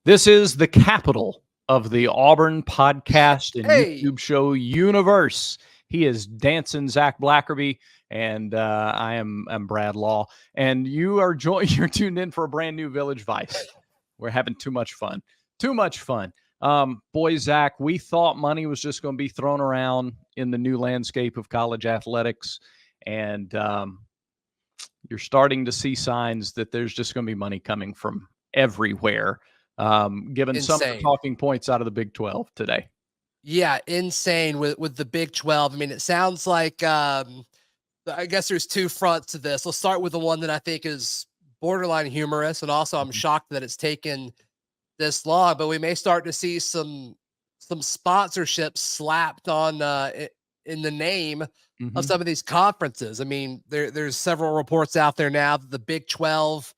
This is the capital of the Auburn podcast and Hey. YouTube show universe. He is dancing Zach Blackerby, and I'm Brad Law. And you're tuned in for a brand new Village Vice. We're having too much fun. Boy, Zach, we thought money was just going to be thrown around in the new landscape of college athletics, and you're starting to see signs that there's just going to be money coming from everywhere. Given Insane. Some of the talking points out of the Big 12 today. Yeah, insane with the Big 12. I mean, it sounds like I guess there's two fronts to this. Let's start with the one that I think is borderline humorous, and also I'm shocked that it's taken this long, but we may start to see some sponsorships slapped on in the name of some of these conferences. I mean, there's several reports out there now that the Big 12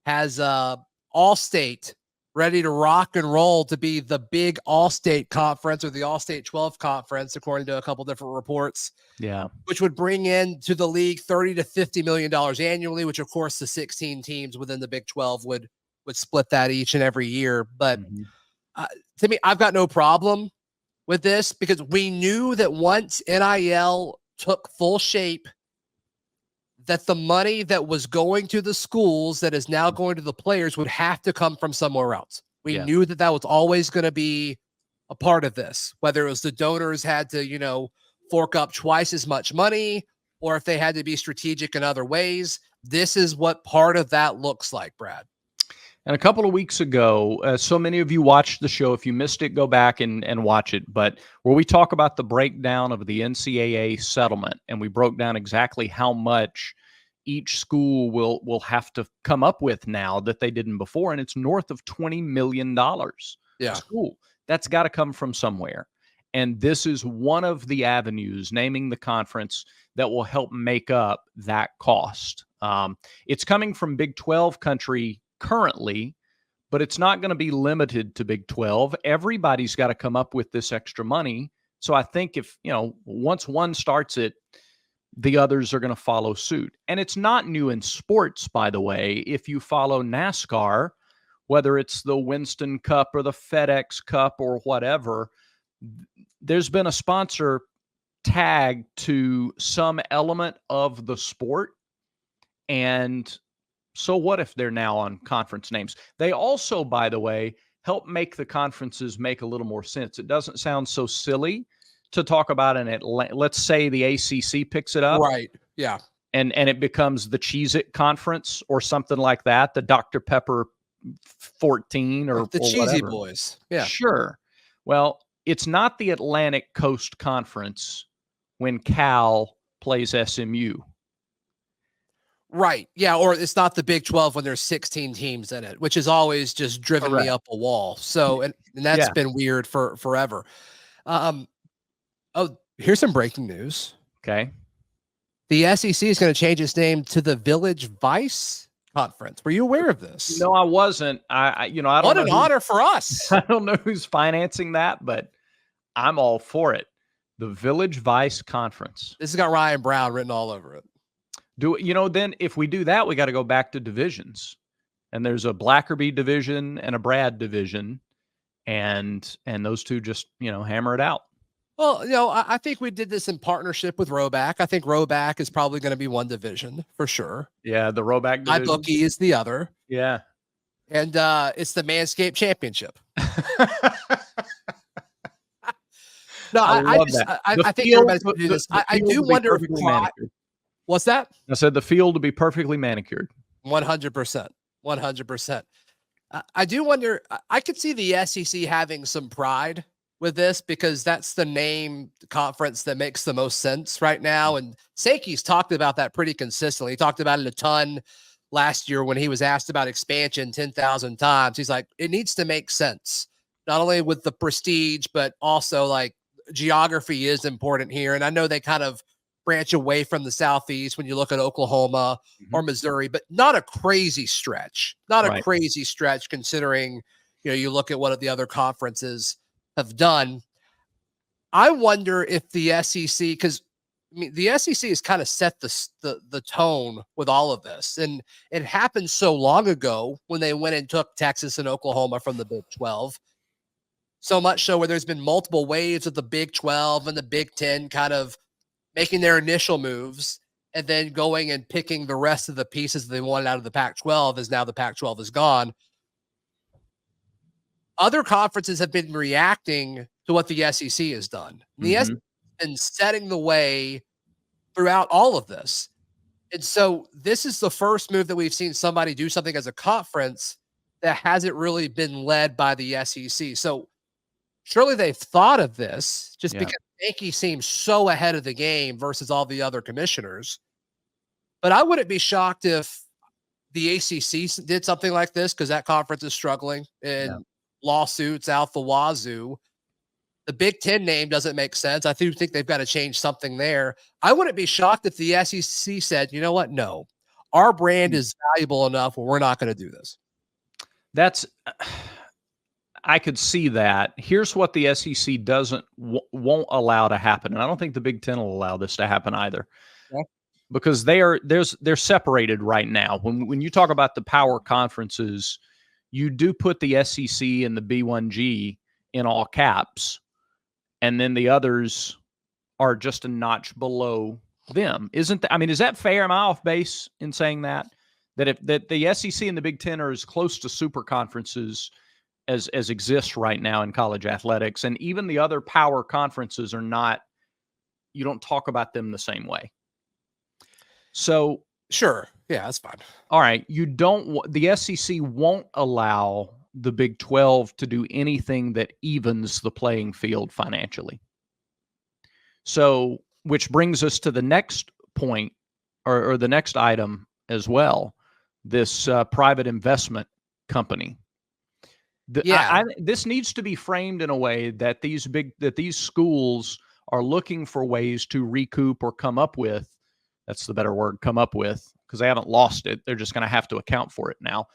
has All-State ready to rock and roll to be the big All-State conference, or the All-State 12 conference, according to a couple different reports. Yeah. Which would bring in to the league $30 to $50 million annually, which of course the 16 teams within the Big 12 would split that each and every year. But to me, I've got no problem with this, because we knew that once NIL took full shape, that the money that was going to the schools that is now going to the players would have to come from somewhere else. We knew that was always going to be a part of this, whether it was the donors had to, fork up twice as much money, or if they had to be strategic in other ways. This is what part of that looks like, Brad. And a couple of weeks ago, so many of you watched the show. If you missed it, go back and watch it. But where we talk about the breakdown of the NCAA settlement, and we broke down exactly how much each school will have to come up with now that they didn't before, and it's north of $20 million. Yeah. School. That's got to come from somewhere. And this is one of the avenues, naming the conference, that will help make up that cost. It's coming from Big 12 country currently, but it's not going to be limited to Big 12. Everybody's got to come up with this extra money. So I think if, once one starts it, the others are going to follow suit. And it's not new in sports, by the way. If you follow NASCAR, whether it's the Winston Cup or the FedEx Cup or whatever, there's been a sponsor tag to some element of the sport. And so what if they're now on conference names? They also, by the way, help make the conferences make a little more sense. It doesn't sound so silly to talk about let's say the ACC picks it up. Right. Yeah. And it becomes the Cheez-It Conference or something like that, the Dr. Pepper 14 or the Cheesy whatever. Boys. Yeah. Sure. Well, it's not the Atlantic Coast Conference when Cal plays SMU. Right. Yeah. Or it's not the Big 12 when there's 16 teams in it, which has always just driven me up a wall. So, and that's been weird for forever. Oh, here's some breaking news. Okay. The SEC is going to change its name to the Village Vice Conference. Were you aware of this? No, I wasn't. I don't know. What an honor for us. I don't know who's financing that, but I'm all for it. The Village Vice Conference. This has got Ryan Brown written all over it. Then if we do that, we got to go back to divisions. And there's a Blackerby division and a Brad division. And those two just, hammer it out. Well, I think we did this in partnership with Roback. I think Roback is probably going to be one division for sure. Yeah, the Roback division. iBookie is the other. Yeah. And it's the Manscaped Championship. No, I think everybody's going to do this. I do wonder if what's that? I said the field to be perfectly manicured. 100%. 100%. I do wonder, I could see the SEC having some pride with this, because that's the name conference that makes the most sense right now. And Sakie's talked about that pretty consistently. He talked about it a ton last year when he was asked about expansion 10,000 times. He's like, it needs to make sense, not only with the prestige, but also like geography is important here. And I know they kind of branch away from the Southeast when you look at Oklahoma or Missouri, but not a crazy stretch, a crazy stretch considering, you look at what the other conferences have done. I wonder if the SEC, because I mean, the SEC has kind of set the tone with all of this, and it happened so long ago when they went and took Texas and Oklahoma from the Big 12. So much so where there's been multiple waves of the Big 12 and the Big 10 kind of making their initial moves and then going and picking the rest of the pieces they wanted out of the Pac-12 as now the Pac-12 is gone. Other conferences have been reacting to what the SEC has done. The SEC has been setting the way throughout all of this. And so this is the first move that we've seen somebody do something as a conference that hasn't really been led by the SEC. So surely they've thought of this just because Yankee seems so ahead of the game versus all the other commissioners. But I wouldn't be shocked if the ACC did something like this because that conference is struggling and lawsuits out the wazoo. The Big Ten name doesn't make sense. I do think they've got to change something there. I wouldn't be shocked if the SEC said, you know what? No, our brand is valuable enough where we're not going to do this. I could see that. Here's what the SEC won't allow to happen. And I don't think the Big Ten will allow this to happen either. Yeah. Because they're separated right now. When you talk about the power conferences, you do put the SEC and the B1G in all caps. And then the others are just a notch below them. Is that fair? Am I off base in saying that the SEC and the Big Ten are as close to super conferences as exists right now in college athletics, and even the other power conferences are not? You don't talk about them the same way. So sure, yeah, that's fine. All right, the SEC won't allow the Big 12 to do anything that evens the playing field financially. So, which brings us to the next point or the next item as well, this private investment company. This needs to be framed in a way that these schools are looking for ways to recoup or come up with, that's the better word, come up with, because they haven't lost it. They're just going to have to account for it now.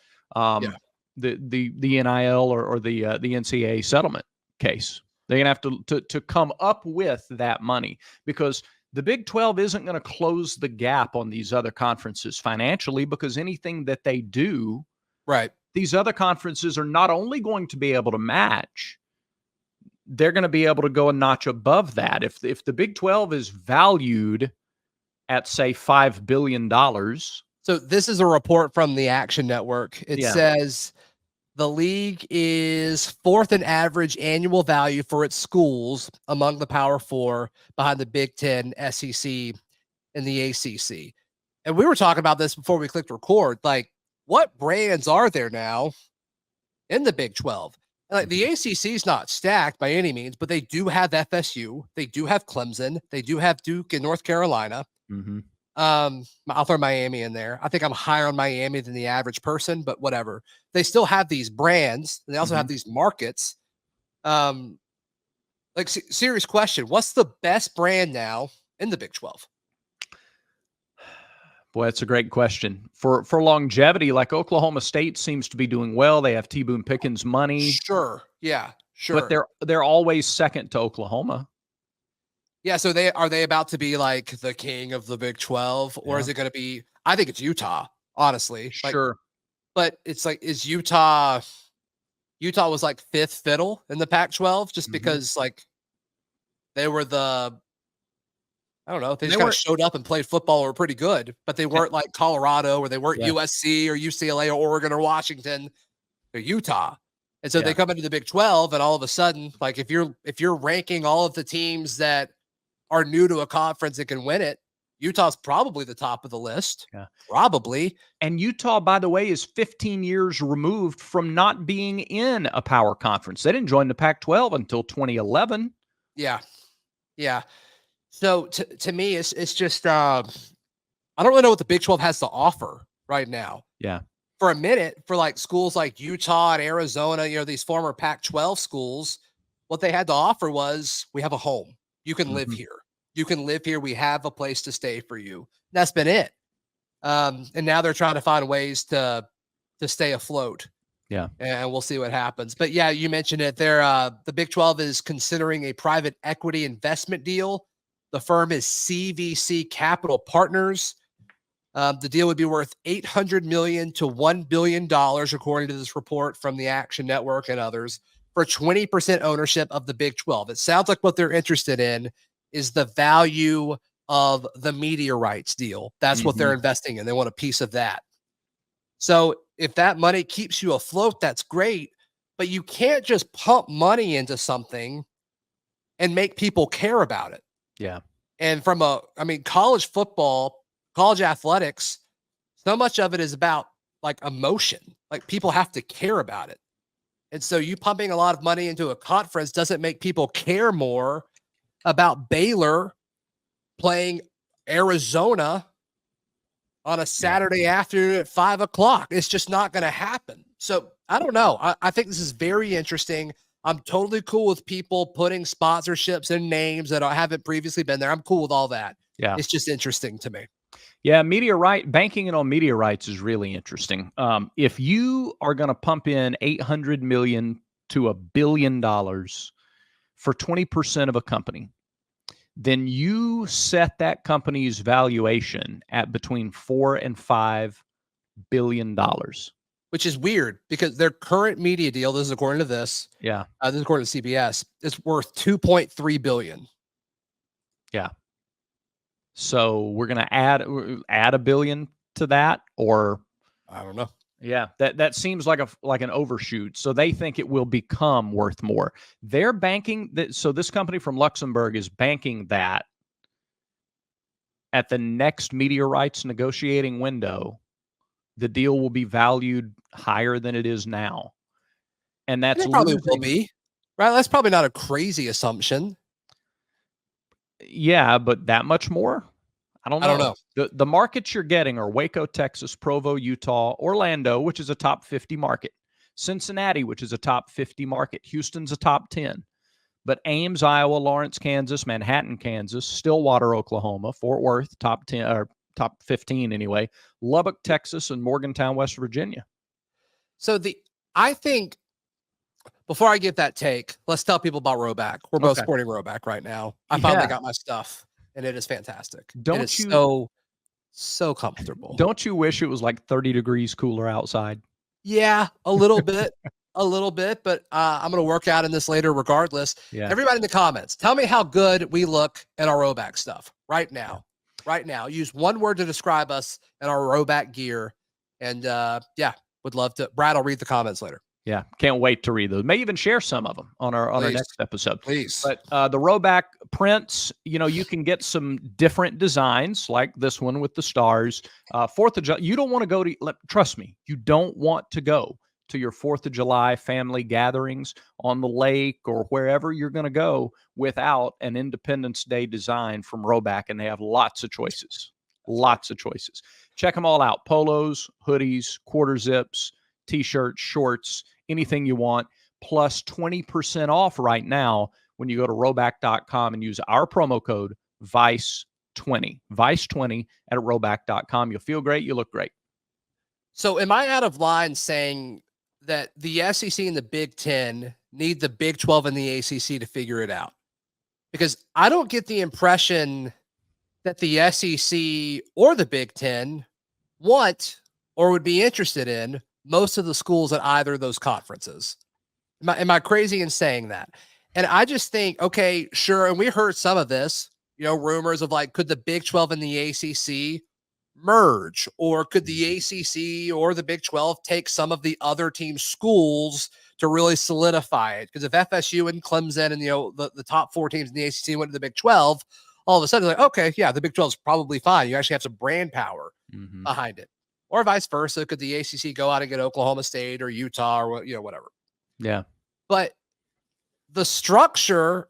The NIL or the NCAA settlement case. They're going to have to come up with that money because the Big 12 isn't going to close the gap on these other conferences financially because anything that they do, right, these other conferences are not only going to be able to match, they're going to be able to go a notch above that. If the Big 12 is valued at, say, $5 billion. So this is a report from the Action Network. It says the league is fourth in average annual value for its schools among the Power Four behind the Big Ten, SEC, and the ACC. And we were talking about this before we clicked record. Like, what brands are there now in the Big 12? Like, the ACC is not stacked by any means, but they do have FSU. They do have Clemson. They do have Duke and North Carolina. Mm-hmm. I'll throw Miami in there. I think I'm higher on Miami than the average person, but whatever. They still have these brands. They also have these markets. Serious question. What's the best brand now in the Big 12? Boy, that's a great question. For longevity, like Oklahoma State seems to be doing well. They have T. Boone Pickens money. Sure. Yeah, sure. But they're always second to Oklahoma. Yeah, so are they about to be like the king of the Big 12, or is it going to be? I think it's Utah, honestly. Sure, but it's like, is Utah was like fifth fiddle in the Pac-12 just because like they were I don't know, they just kind of showed up and played football or were pretty good, but they weren't like Colorado or they weren't USC or UCLA or Oregon or Washington. They're Utah. And so they come into the Big 12 and all of a sudden, like if you're ranking all of the teams that are new to a conference that can win it, Utah's probably the top of the list. Yeah. Probably. And Utah, by the way, is 15 years removed from not being in a power conference. They didn't join the Pac-12 until 2011. Yeah. Yeah. So to me, it's just I don't really know what the Big 12 has to offer right now. Yeah. For a minute, for like schools like Utah and Arizona, these former Pac-12 schools, what they had to offer was, we have a home. You can live here. You can live here. We have a place to stay for you. That's been it. And now they're trying to find ways to stay afloat. Yeah. And we'll see what happens. But yeah, you mentioned it there. The Big 12 is considering a private equity investment deal The firm is CVC Capital Partners. The deal would be worth $800 million to $1 billion, according to this report from the Action Network and others, for 20% ownership of the Big 12. It sounds like what they're interested in is the value of the media rights deal. That's what they're investing in. They want a piece of that. So if that money keeps you afloat, that's great, but you can't just pump money into something and make people care about it. Yeah. And college football, college athletics, so much of it is about like emotion. Like people have to care about it. And so you pumping a lot of money into a conference doesn't make people care more about Baylor playing Arizona on a Saturday afternoon at 5:00. It's just not going to happen. So I don't know. I think this is very interesting. I'm totally cool with people putting sponsorships and names that haven't previously been there. I'm cool with all that. Yeah. It's just interesting to me. Yeah, banking it on media rights is really interesting. If you are going to pump in $800 million to $1 billion for 20% of a company, then you set that company's valuation at between $4 and $5 billion. Which is weird because their current media deal, this is according to this. Yeah. This is according to CBS, is worth $2.3 billion. Yeah. So we're going to add $1 billion to that, or I don't know. Yeah, that seems like an overshoot. So they think it will become worth more. They're banking that. So this company from Luxembourg is banking that at the next media rights negotiating window, the deal will be valued higher than it is now. And that's probably will be, right? That's probably not a crazy assumption. Yeah, but that much more? I don't know. The markets you're getting are Waco, Texas, Provo, Utah, Orlando, which is a top 50 market, Cincinnati, which is a top 50 market, Houston's a top 10. But Ames, Iowa, Lawrence, Kansas, Manhattan, Kansas, Stillwater, Oklahoma, Fort Worth, top 10 or top 15 anyway, Lubbock, Texas, and Morgantown, West Virginia. So I think before I give that take, let's tell people about Roback. We're both sporting Roback right now. I finally got my stuff, and it is fantastic. So comfortable. Don't you wish it was like 30 degrees cooler outside? Yeah, a little bit. But I'm going to work out in this later regardless. Yeah. Everybody in the comments, tell me how good we look at our Roback stuff right now. Right now. Use one word to describe us and our Roback gear. And would love to. Brad, I'll read the comments later. Yeah, can't wait to read those. May even share some of them on our next episode. Please. But the Roback prints, you can get some different designs like this one with the stars. 4th of July, you don't want to go to, trust me, you don't want to go to your 4th of July family gatherings on the lake or wherever you're going to go without an Independence Day design from Roback, and they have lots of choices. Lots of choices. Check them all out. Polos, hoodies, quarter zips, T-shirts, shorts, anything you want, plus 20% off right now when you go to roback.com and use our promo code VICE20, VICE20 at roback.com. You'll feel great. You look great. So am I out of line saying that the SEC and the Big Ten need the Big 12 and the ACC to figure it out? Because I don't get the impression that the SEC or the Big Ten want or would be interested in most of the schools at either of those conferences. Am I crazy in saying that? And I just think, okay, sure. And we heard some of this, rumors of like, could the Big 12 and the ACC merge, or could the ACC or the Big 12 take some of the other team schools to really solidify it? Because if FSU and Clemson and, the top 4 teams in the ACC went to the Big 12, all of a sudden, like, okay, yeah, the Big 12 is probably fine. You actually have some brand power behind it. Or vice versa. Could the ACC go out and get Oklahoma State or Utah or whatever? Yeah. But the structure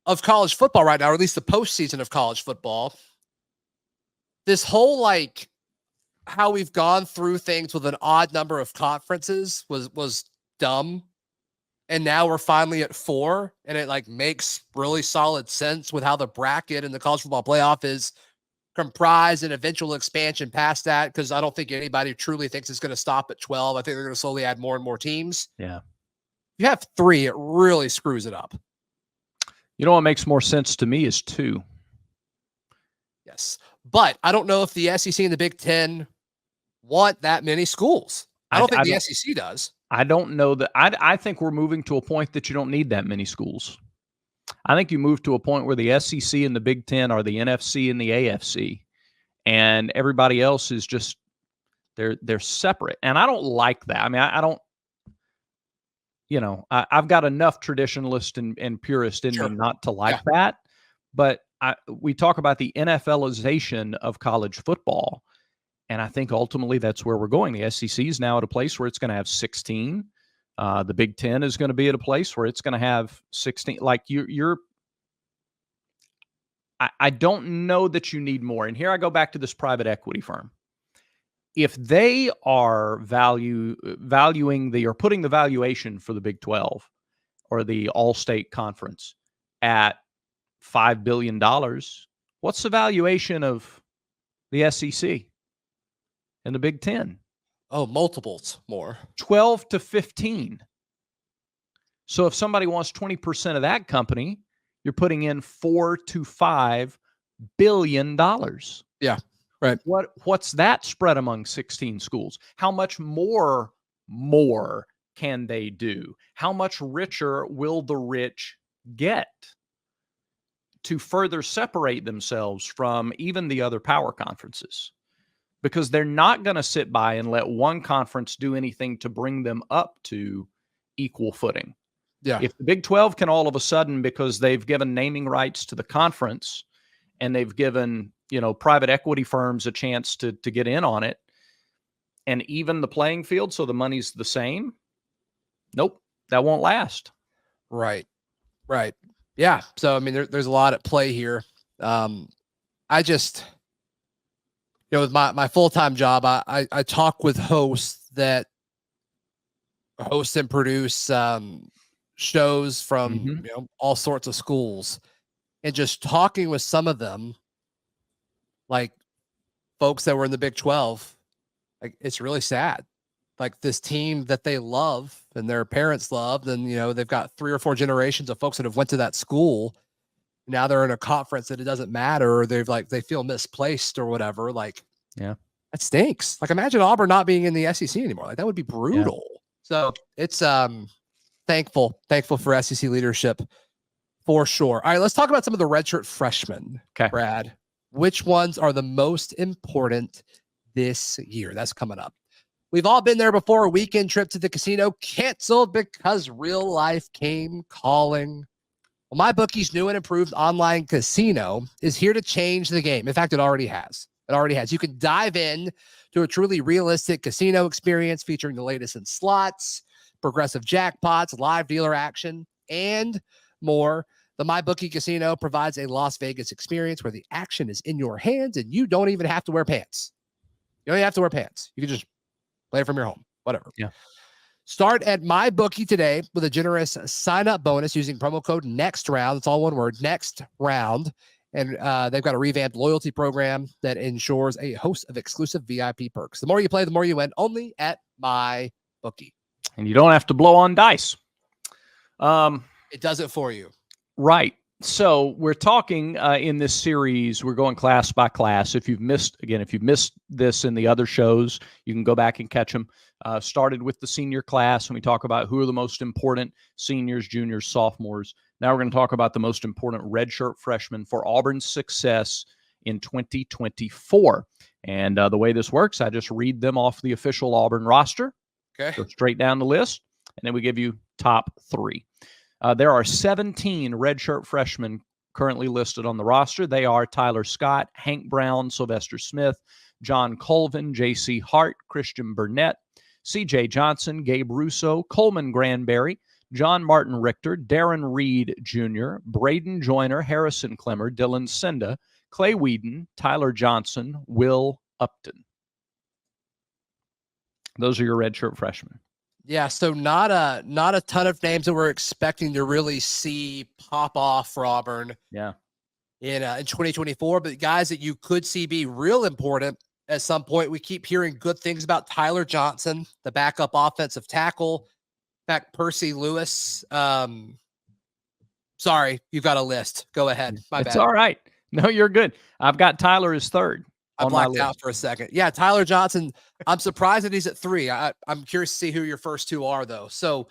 of college football right now, or at least the postseason of college football, this whole like how we've gone through things with an odd number of conferences was dumb. And now we're finally at 4, and it like makes really solid sense with how the bracket and the college football playoff is comprise an eventual expansion past that, because I don't think anybody truly thinks it's going to stop at 12. I think they're going to slowly add more and more teams. Yeah. You have 3, it really screws it up. What makes more sense to me is 2. Yes. But I don't know if the SEC and the Big Ten want that many schools. I don't think the SEC does. I don't know that. I think we're moving to a point that you don't need that many schools. I think you move to a point where the SEC and the Big Ten are the NFC and the AFC, and everybody else is just they're separate. And I don't like that. I mean, I don't. I've got enough traditionalist and purist in me not to like that. But we talk about the NFLization of college football. And I think ultimately that's where we're going. The SEC is now at a place where it's going to have 16. The Big Ten is going to be at a place where it's going to have 16. Like I don't know that you need more. And here I go back to this private equity firm. If they are valuing or putting the valuation for the Big 12 or the All-State Conference at $5 billion, what's the valuation of the SEC and the Big 10? Oh, multiples more. 12 to 15. So if somebody wants 20% of that company, you're putting in $4 to $5 billion. Yeah. Right. What's that spread among 16 schools? How much more can they do? How much richer will the rich get to further separate themselves from even the other power conferences? Because they're not going to sit by and let one conference do anything to bring them up to equal footing. Yeah. If the Big 12 can all of a sudden, because they've given naming rights to the conference and they've given private equity firms a chance to get in on it and even the playing field so the money's the same. Nope, that won't last. Right. Yeah. So, I mean, there's a lot at play here. I just, with my full-time job, I talk with hosts that host and produce shows from, all sorts of schools, and just talking with some of them, like folks that were in the Big 12, like it's really sad. Like this team that they love and their parents loved, and they've got 3 or 4 generations of folks that have went to that school. Now they're in a conference that it doesn't matter, or they feel misplaced or whatever. Like, yeah, that stinks. Like, imagine Auburn not being in the SEC anymore. Like, that would be brutal. Yeah. So it's thankful for SEC leadership for sure. All right, let's talk about some of the redshirt freshmen. Okay, Brad. Which ones are the most important this year? That's coming up. We've all been there before. A weekend trip to the casino canceled because real life came calling. Well, MyBookie's new and improved online casino is here to change the game. In fact, it already has. You can dive in to a truly realistic casino experience featuring the latest in slots, progressive jackpots, live dealer action, and more. The MyBookie Casino provides a Las Vegas experience where the action is in your hands and you don't even have to wear pants. You don't even have to wear pants. You can just play from your home, whatever. Yeah. Start at MyBookie today with a generous sign-up bonus using promo code NEXTROUND. It's all one word, NEXTROUND. And they've got a revamped loyalty program that ensures a host of exclusive VIP perks. The more you play, the more you win, only at MyBookie. And you don't have to blow on dice. It does it for you. Right. So we're talking in this series, we're going class by class. If you've missed this in the other shows, you can go back and catch them. Started with the senior class, and we talk about who are the most important seniors, juniors, sophomores. Now we're going to talk about the most important redshirt freshmen for Auburn's success in 2024. And the way this works, I just read them off the official Auburn roster. Okay. Go straight down the list, and then we give you top 3. There are 17 redshirt freshmen currently listed on the roster. They are Tyler Scott, Hank Brown, Sylvester Smith, John Colvin, J.C. Hart, Christian Burnett, C.J. Johnson, Gabe Russo, Coleman Granberry, John Martin Richter, Darren Reed Jr., Braden Joyner, Harrison Clemmer, Dylan Senda, Clay Whedon, Tyler Johnson, Will Upton. Those are your redshirt freshmen. Yeah, so not a ton of names that we're expecting to really see pop off for Auburn. Yeah. In 2024, but guys that you could see be real important at some point. We keep hearing good things about Tyler Johnson, the backup offensive tackle. In fact, Percy Lewis. Sorry, you've got a list. Go ahead. My bad. It's all right. No, you're good. I've got Tyler as third I on my blacked out list. for a second. Yeah, Tyler Johnson. I'm surprised that he's at 3. I'm curious to see who your first 2 are, though. So,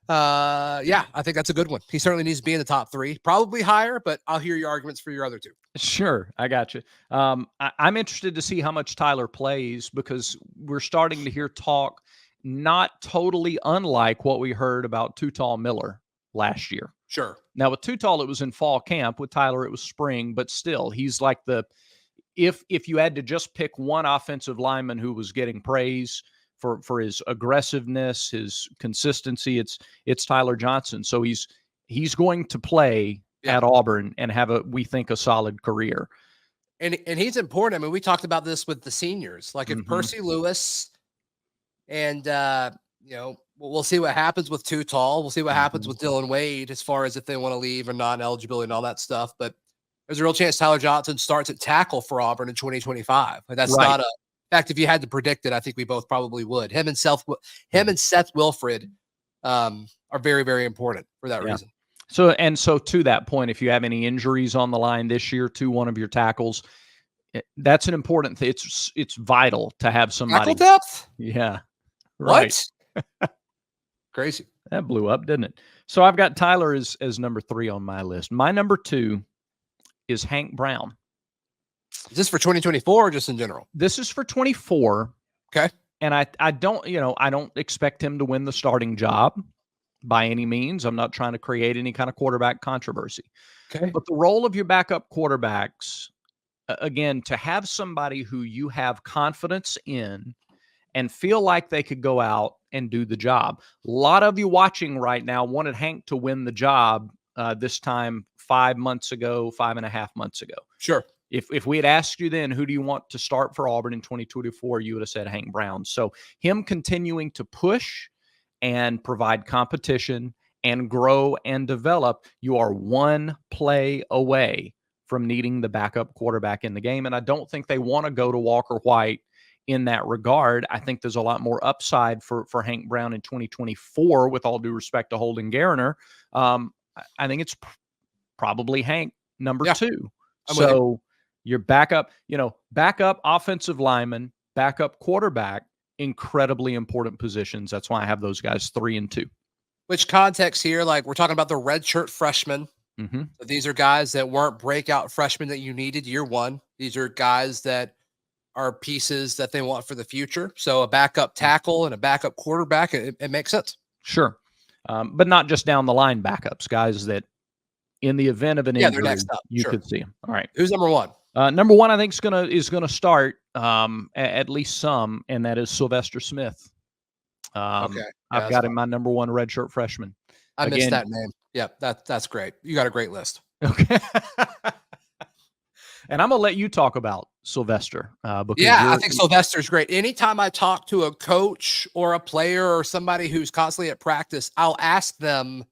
yeah, I think that's a good one. He certainly needs to be in the top 3, probably higher, but I'll hear your arguments for your other 2. Sure, I got you. I'm interested to see how much Tyler plays because we're starting to hear talk not totally unlike what we heard about Too Tall Miller last year. Sure. Now with Too Tall, it was in fall camp. With Tyler, it was spring, but still, he's like if you had to just pick one offensive lineman who was getting praise for his aggressiveness, his consistency, it's Tyler Johnson. So he's going to play at Auburn and have we think a solid career. And he's important. I mean, we talked about this with the seniors. Like if Percy Lewis and we'll see what happens with Too Tall. We'll see what happens with Dylan Wade as far as if they want to leave or non-eligibility and all that stuff. But there's a real chance Tyler Johnson starts at tackle for Auburn in 2025. Like that's not a in fact. If you had to predict it, I think we both probably would. Him and Seth Wilfred are very, very important for that reason. So to that point, if you have any injuries on the line this year to one of your tackles, that's an important thing. It's vital to have somebody. Tackle depth? Yeah. Right. What? Crazy. That blew up, didn't it? So I've got Tyler as number 3 on my list. My number 2 is Hank Brown. Is this for 2024 or just in general? This is for 24. Okay. And I don't expect him to win the starting job by any means. I'm not trying to create any kind of quarterback controversy. Okay. But the role of your backup quarterbacks, again, to have somebody who you have confidence in and feel like they could go out and do the job. A lot of you watching right now wanted Hank to win the job this time 5 months ago, 5.5 months ago. Sure. If we had asked you then, who do you want to start for Auburn in 2024, you would have said Hank Brown. So him continuing to push and provide competition and grow and develop, you are one play away from needing the backup quarterback in the game. And I don't think they want to go to Walker White in that regard. I think there's a lot more upside for Hank Brown in 2024, with all due respect to Holden Gariner. I think it's probably Hank number 2. So your backup offensive lineman, backup quarterback, incredibly important positions. That's why I have those guys 3 and 2. Which context here? Like we're talking about the redshirt freshmen. So these are guys that weren't breakout freshmen that you needed year 1. These are guys that are pieces that they want for the future. So a backup tackle and a backup quarterback, it makes sense. Sure. But not just down the line backups, guys that in the event of an injury, they're next up. you could see them. All right. Who's number 1? Number 1, I think is gonna start at least some, and that is Sylvester Smith. Okay. I've got him my number 1 redshirt freshman. I missed that name. Yeah, that's great. You got a great list. Okay. And I'm gonna let you talk about Sylvester. Because I think Sylvester's great. Anytime I talk to a coach or a player or somebody who's constantly at practice, I'll ask them,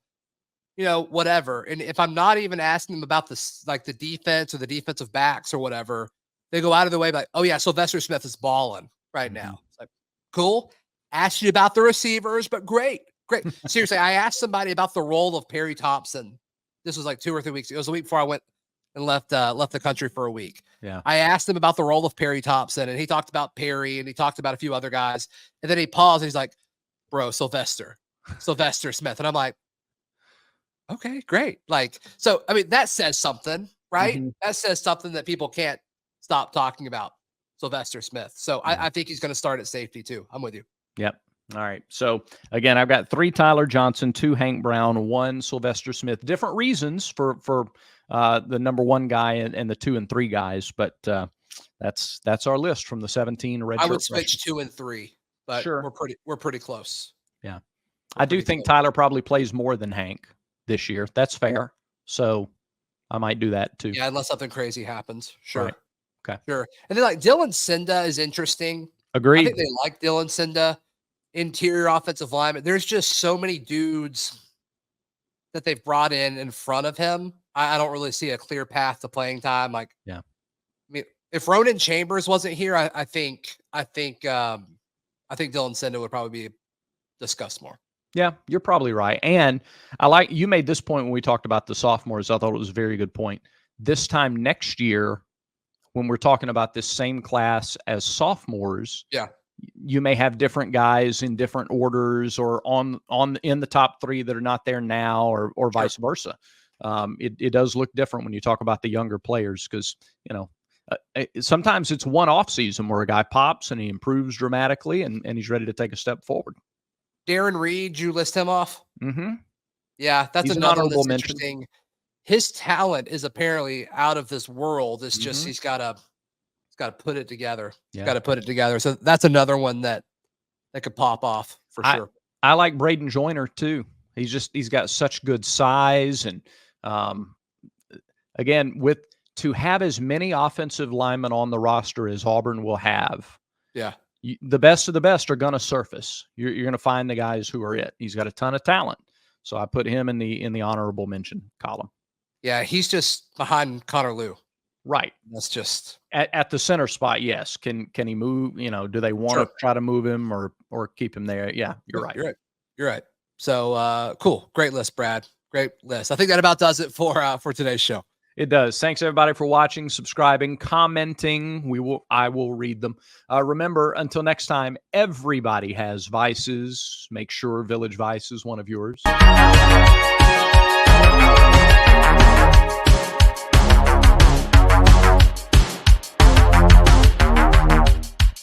whatever. And if I'm not even asking them about the defense or the defensive backs or whatever, they go out of the way like, oh yeah, Sylvester Smith is balling right now. It's like, cool. Asked you about the receivers, but great. Seriously, I asked somebody about the role of Perry Thompson. This was like 2 or 3 weeks. It was a week before I went and left the country for a week. Yeah. I asked him about the role of Perry Thompson, and he talked about Perry, and he talked about a few other guys. And then he paused, and he's like, bro, Sylvester Smith. And I'm like, okay, great. Like, so, I mean, that says something, right? That says something that people can't stop talking about Sylvester Smith. So I think he's going to start at safety too. I'm with you. Yep. All right. So again, I've got 3 Tyler Johnson, 2 Hank Brown, 1 Sylvester Smith. Different reasons for the number 1 guy and the 2 and 3 guys, but that's our list from the 17 redshirt. I would switch 2 and 3, but sure, we're pretty close. Yeah, I do think Tyler probably plays more than Hank this year. That's fair. So I might do that too. Yeah, unless something crazy happens. Sure. Right. Okay. Sure. And then like Dylan Cinda is interesting. Agreed. I think they like Dylan Cinda, interior offensive lineman. There's just so many dudes that they've brought in front of him. I don't really see a clear path to playing time. Like, yeah. I mean, if Ronan Chambers wasn't here, I think Dylan Cinda would probably be discussed more. Yeah, you're probably right. And you made this point when we talked about the sophomores. I thought it was a very good point. this time next year, when we're talking about this same class as sophomores, yeah, you may have different guys in different orders or in the top 3 that are not there now, or vice versa. It does look different when you talk about the younger players, because, sometimes it's one off season where a guy pops and he improves dramatically and he's ready to take a step forward. Darren Reed, you list him off? Mm-hmm. Yeah, that's He's another an one honorable that's mention. interesting. His talent is apparently out of this world. It's just he's got to put it together. Yeah. Got to put it together. So that's another one that could pop off for sure. I like Braden Joyner too. He's got such good size, and again, to have as many offensive linemen on the roster as Auburn will have. Yeah. The best of the best are going to surface. You're going to find the guys who are it. He's got a ton of talent. So I put him in the honorable mention column. Yeah, he's just behind Connor Liu. Right. That's just at the center spot. Yes. Can he move? Do they want to try to move him or keep him there? Yeah, you're right. You're right. So cool. Great list, Brad. Great list. I think that about does it for today's show. It does. Thanks everybody for watching, subscribing, commenting. I will read them. Remember, until next time, everybody has vices. Make sure Village Vice is one of yours.